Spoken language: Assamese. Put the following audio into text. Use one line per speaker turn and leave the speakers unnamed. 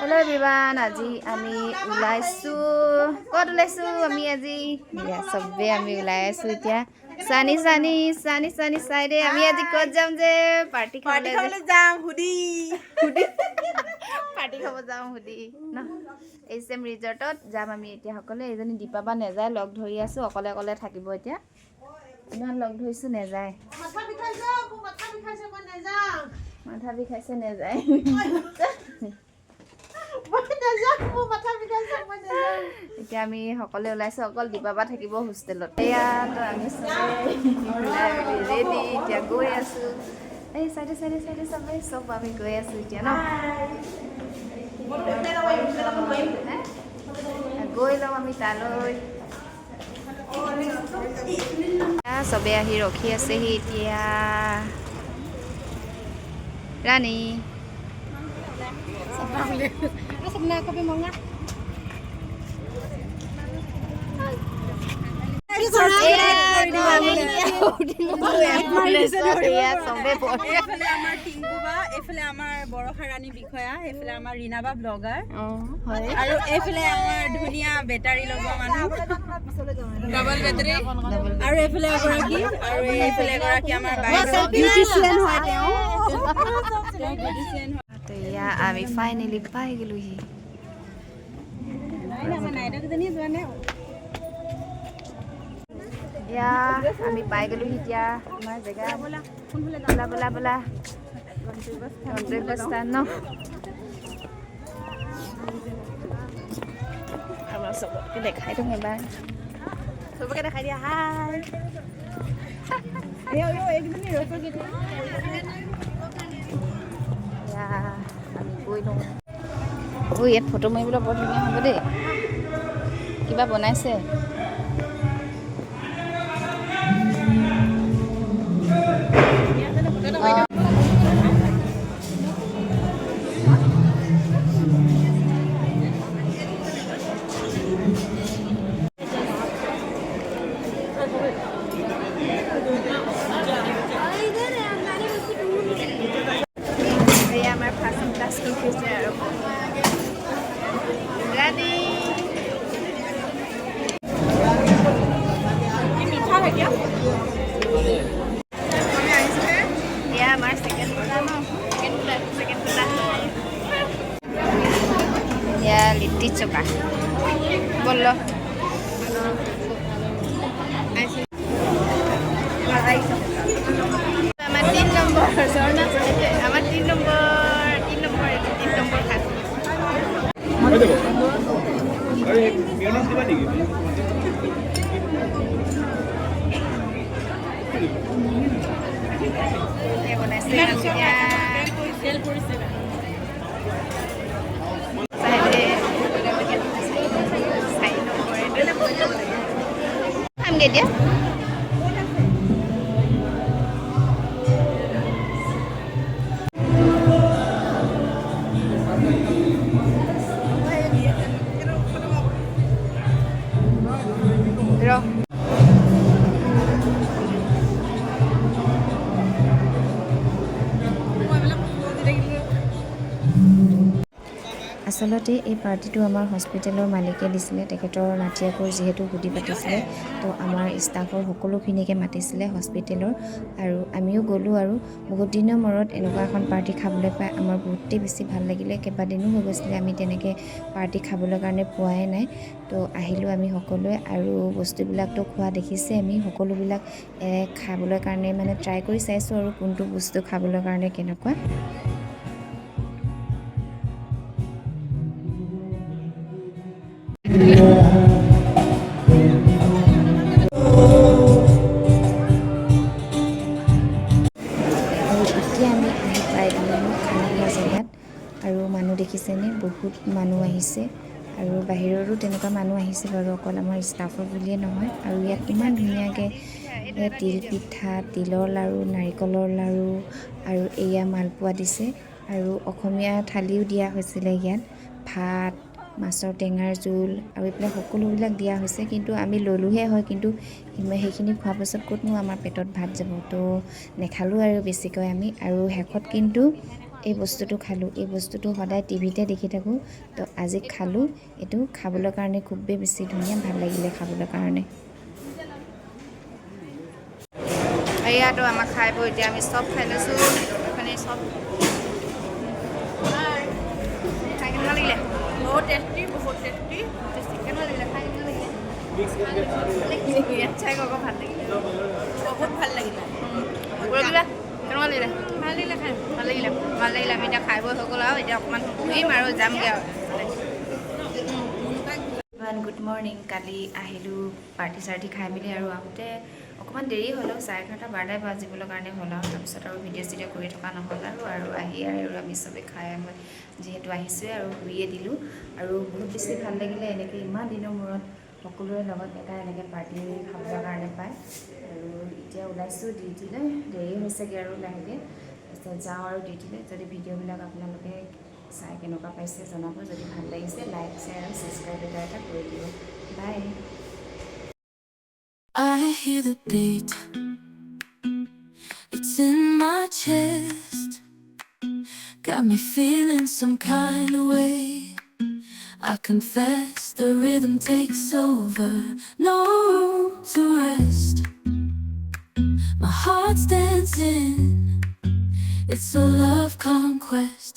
Hello everyone, আজি আমি ওলাইছো ক'ত ওলাইছো আমি আজি সবে আমি ওলাই আছো এতিয়া সানি সাইডে আমি আজি ক'ত যাম যে পাৰ্টি খাবলৈ যাম হুডি পাৰ্টি খাব যাম হুডি ন এছএম ৰিজৰ্টত যাম আমি এতিয়া সকলে এজনী দীপাবা নেযায় লগ ধৰি আছো অকলে অকলে থাকিব এতিয়া ইমান লগ ধৰিছো নেযায় মাথা বিষাইছে নেযায় এতিয়া আমি সকলে ওলাইছো অকল দীপাবা থাকিব হোষ্টেলত এয়া তো আমি ৰেডি এতিয়া গৈ আছো এই সাইডে সবাই সব আমি গৈ আছো এতিয়া ন গৈ লওঁ আমি তালৈ সবে আহি ৰখি আছেহি এতিয়া ৰাণী
Sebenarnya aku mau ngak. এফালে আমাৰ বৰখাৰাণী বিষয়া এফালে আমাৰ ৰিনাবা ব্লগাৰ আৰু এফালে আমাৰ ধুনীয়া বেটাৰী লগোৱা মানুহ ডাবল বেটাৰী আৰু এফালে এগৰাকী আৰু এইফালে এগৰাকী আমাৰ বিউটিচিয়ান হয় তেওঁ বিউটিচিয়ান হয়
তো ইয়া আমি ফাইনালি পাই গেলুহি ইয়া আমি পাই গেলুহি এতিয়া আমাৰ জেগা বলা গন্তব্যস্থান ন আমাৰ চবকে দেখাই দিম এবাৰ চবকে দেখাই দিয়া হাই আমি গৈ লওঁ ইয়াত ফটো মাৰিবলৈ বৰ ধুনীয়া হ'ব দেই কিবা বনাইছে আমাৰ ফাৰ্ষ্ট ক্লাছ কৰিছে আৰু ৰাণী মিঠা থাকে এয়া আমাৰ ছেকেণ্ড পুলা ন ছেকেণ্ড পুলা এয়া লিট্টি চোকা বলল আমার 3 নম্বর ঝর্ণা আমার 3 নম্বর খাস dia Bro. আচলতে এই পাৰ্টিটো আমাৰ হস্পিটেলৰ মালিকে দিছিলে তেখেতৰ নাতিয়েকৰ যিহেতু হুডি পাতিছিলে তো আমাৰ ষ্টাফৰ সকলোখিনিকে মাতিছিলে হস্পিটেলৰ আৰু আমিও গ'লোঁ আৰু বহুত দিনৰ মূৰত এনেকুৱা এখন পাৰ্টি খাবলৈ পাই আমাৰ বহুতেই বেছি ভাল লাগিলে কেইবাদিনো হৈ গৈছিলে আমি তেনেকৈ পাৰ্টি খাবলৈ কাৰণে পোৱাই নাই তো আহিলোঁ আমি সকলোৱে আৰু বস্তুবিলাকতো খোৱা দেখিছে আমি সকলোবিলাক খাবলৈ কাৰণে মানে ট্ৰাই কৰি চাইছোঁ আৰু কোনটো বস্তু খাবলৈ কাৰণে কেনেকুৱা আৰু মানুহ দেখিছেনে বহুত মানুহ আহিছে আৰু বাহিৰৰো তেনেকুৱা মানুহ আহিছে বাৰু অকল আমাৰ ষ্টাফৰ বুলিয়ে নহয় আৰু ইয়াত ইমান ধুনীয়াকৈ তিল পিঠা তিলৰ লাড়ু নাৰিকলৰ লাড়ু আৰু এয়া মালপোৱা দিছে আৰু অসমীয়া থালিও দিয়া হৈছিলে ইয়াত ভাত মাছৰ টেঙাৰ জোল আৰু এইবিলাক সকলোবিলাক দিয়া হৈছে কিন্তু আমি ল'লোহে হয় কিন্তু সেইখিনি খোৱাৰ পাছত ক'তনো আমাৰ পেটত ভাত যাব তো নেখালোঁ আৰু বেছিকৈ আমি আৰু শেষত কিন্তু এই বস্তুটো খালোঁ, এই বস্তুটো সদায় টিভিতে দেখি থাকোঁ, তো আজি খালোঁ। এইটো খাবলৈ কাৰণে খুবেই বেছি ধুনীয়া, ভাল লাগিলে খাবলৈ কাৰণে।
এয়াতো আমাক খাই বৈ এতিয়া আমি চব খাই লৈছোঁ, এইখিনি চব খাই কেনেকুৱা লাগিলে?
বহুত টেষ্টি, বহুত টেষ্টি।
কেনেকুৱা লাগিলে? খাই কেনেকুৱা লাগিলে? ইয়াত চাই আকৌ ভাল লাগিলে,
বহুত ভাল লাগিলে।
কেনেকুৱা লাগিলে?
ভাল লাগিলে খাই।
ভাল লাগিলে, ভাল লাগিলে। আমি এতিয়া খাই বৈ হৈ গ'ল আৰু এতিয়া অকণমান বহিম আৰু যামগৈ আৰু।
Good morning. কালি আহিলোঁ পাৰ্টি চাৰ্টি খাই মেলি আৰু আহোঁতে অকণমান দেৰি হ'লেও 11:30 12টাই বাজিবলৈ কাৰণে হ'ল আৰু তাৰপিছত আৰু ভিডিঅ' চিডিঅ' কৰি থকা নহ'ল আৰু আহি আৰু আমি চবেই খাই মই যিহেতু আহিছোঁৱে আৰু ঘূৰিয়ে দিলোঁ আৰু বহুত বেছি ভাল লাগিলে এনেকৈ ইমান দিনৰ মূৰত সকলোৰে লগত এটা এনেকৈ পাৰ্টি খাবৰ কাৰণে পায়। আৰু এতিয়া ওলাইছোঁ ডিউটিলৈ, দেৰি হৈছেগৈ আৰু লাহেকৈ, তাৰপিছত যাওঁ আৰু ডিউটিলৈ। যদি ভিডিঅ'বিলাক আপোনালোকে চাই কেনেকুৱা পাইছে জনাব, যদি ভাল লাগিছে লাইক শ্বেয়াৰ আৰু ছাবস্ক্ৰাইব এটা কৰি দিব। বাই।
I hear the beat, it's in my chest, got me feeling some kind of way. I confess the rhythm takes over, no room to rest. My heart's dancing, it's a love conquest.